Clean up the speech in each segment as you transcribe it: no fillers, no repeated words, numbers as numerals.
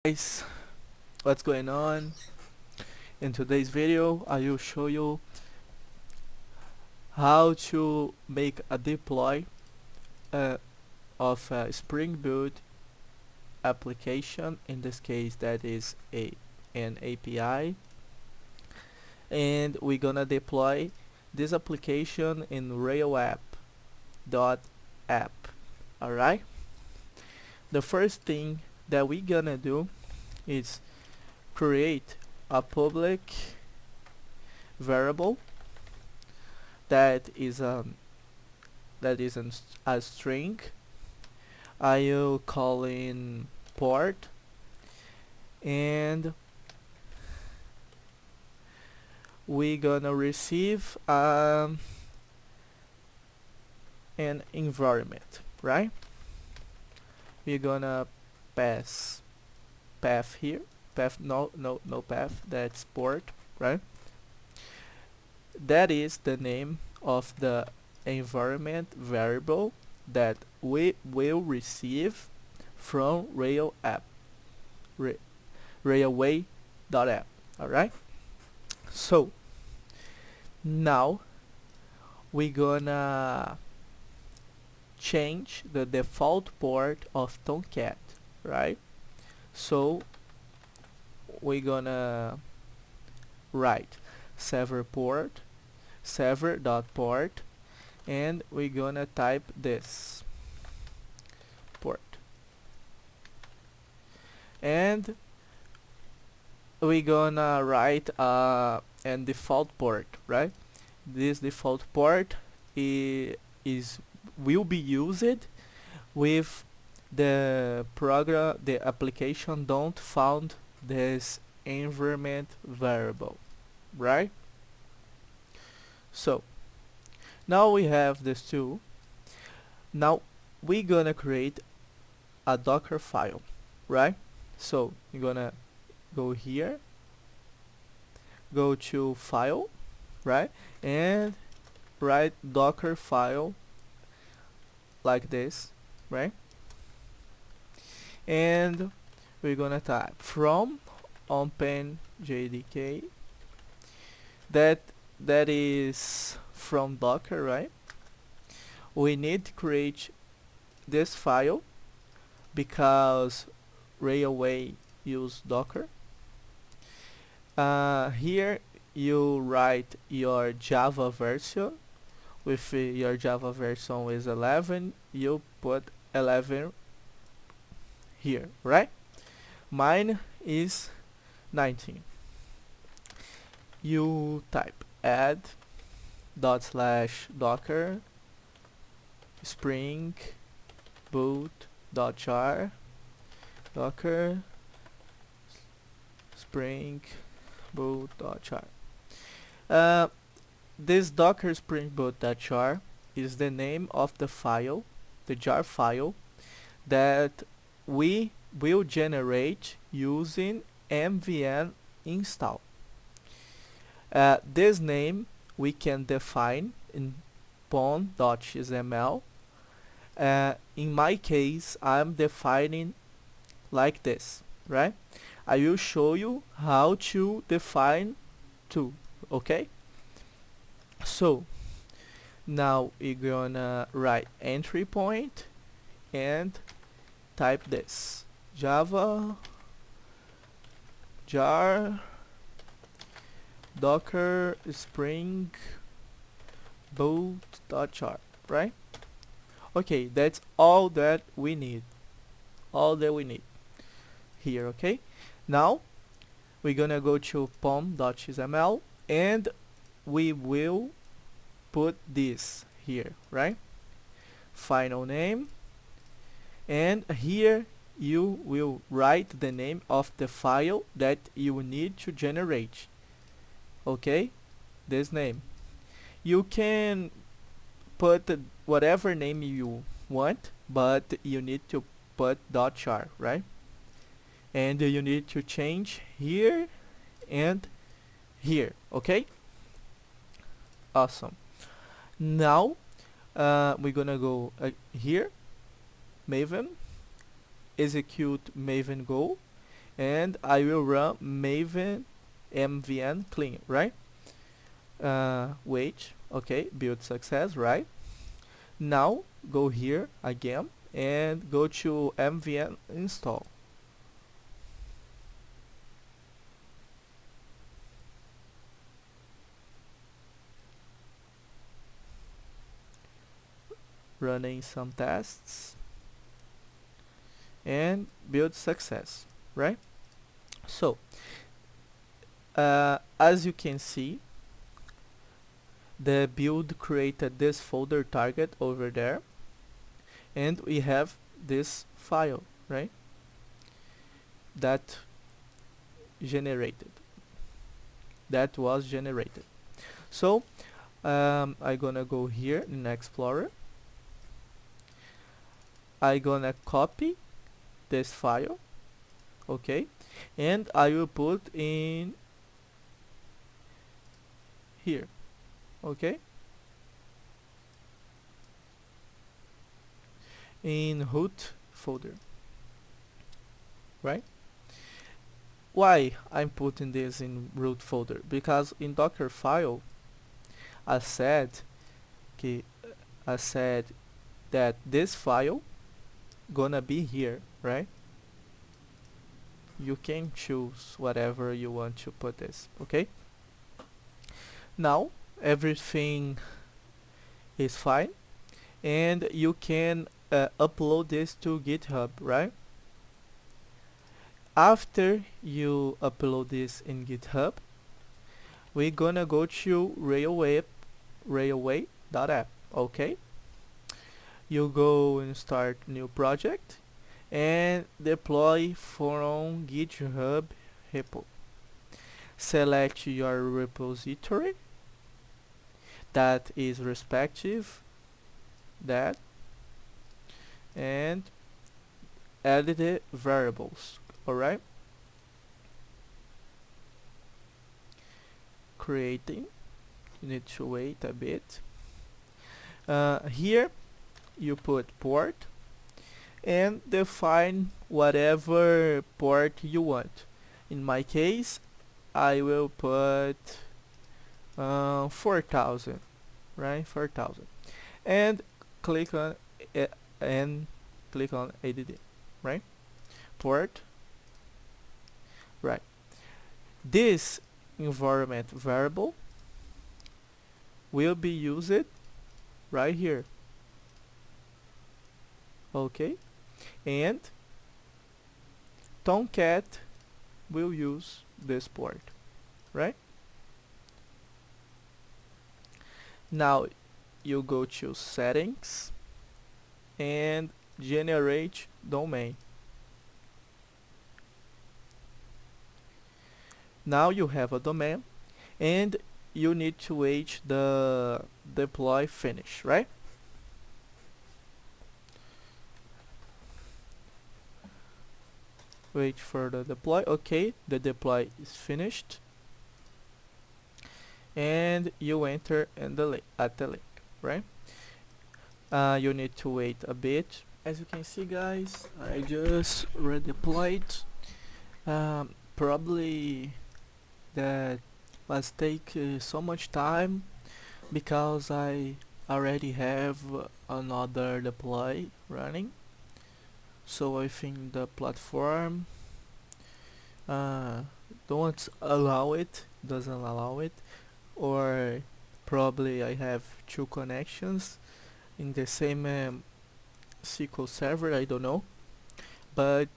Guys, what's going on? In today's video I will show you how to make a deploy uh, of a Spring Boot application. In this case that is an API, and we're gonna deploy this application in railway.app. Alright, the first thing that we're gonna do is create a public variable that is a string. I will call in port, and we gonna receive an environment, right? We're gonna pass path here, path, no path, that's port, right? That is the name of the environment variable that we will receive from railway.app. Alright, so now we're gonna change the default port of Tomcat, right? So we're gonna write server.port, and we're gonna type this port, and we're gonna write an default port, right? This default port is will be used with the application don't found this environment variable, right? So now we have this two. Now we're gonna create a Docker file, right? So you're gonna go here, go to file, right, and write Dockerfile like this, right? And we're gonna type from open jdk, that is from Docker, right? We need to create this file because Railway use Docker. Here you write your Java version. With your Java version is 11, you put 11 here, right? Mine is 19. You type add /docker spring boot .jar docker spring boot .jar. This Docker Spring Boot .jar is the name of the file, the jar file, that we will generate using mvn install. This name we can define in pom.xml. In my case, I'm defining like this, right? I will show you how to define too, okay? So now we're gonna write entry point and type this java jar docker spring boot .jar, right? Okay, that's all that we need, here, okay? Now we're gonna go to pom.xml, and we will put this here, right? Final name, and here you will write the name of the file that you need to generate, okay? This name, you can put whatever name you want, but you need to put .jar, right? And you need to change here and here, okay? Awesome. Now we're gonna go here, Maven, execute Maven Go, and I will run Maven MVN clean, right? Wait, okay, build success, right? Now go here again and go to MVN install. Running some tests and build success, right? So as you can see, the build created this folder target over there, and we have this file, right, that generated that was generated. So I gonna go here in Explorer. I gonna copy this file, okay, and I will put in here, okay, in root folder, right? Why I'm putting this in root folder? Because in Dockerfile I said okay, I said that this file gonna be here, right? You can choose whatever you want to put this, okay? Now everything is fine, and you can upload this to GitHub, right? After you upload this in GitHub, we're gonna go to railway.app, okay? You go and start new project and deploy from GitHub repo. Select your repository that is respective that, and add the variables, alright? Creating, you need to wait a bit. Here you put port and define whatever port you want. In my case, I will put 4000, right? 4000, and click on add, right? Port, right? This environment variable will be used right here, okay? And Tomcat will use this port, right? Now you go to settings and generate domain. Now you have a domain, and you need to wait the deploy finish, right? Wait for the deploy. Okay, the deploy is finished, and you enter in the link at the link, right? You need to wait a bit. As you can see, guys, I just redeployed. Probably that was take so much time because I already have another deploy running. So I think the platform doesn't allow it, or probably I have two connections in the same SQL server, I don't know, but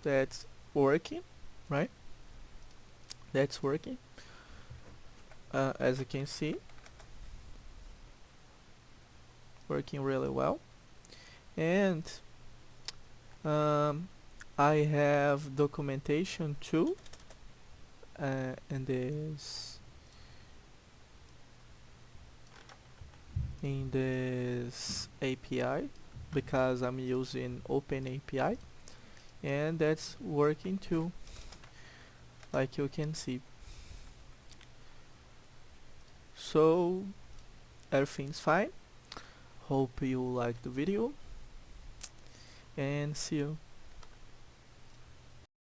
that's working, right? That's working, as you can see, working really well. And I have documentation too in this API, because I'm using Open API, and that's working too, like you can see. So everything's fine. Hope you liked the video, and see you.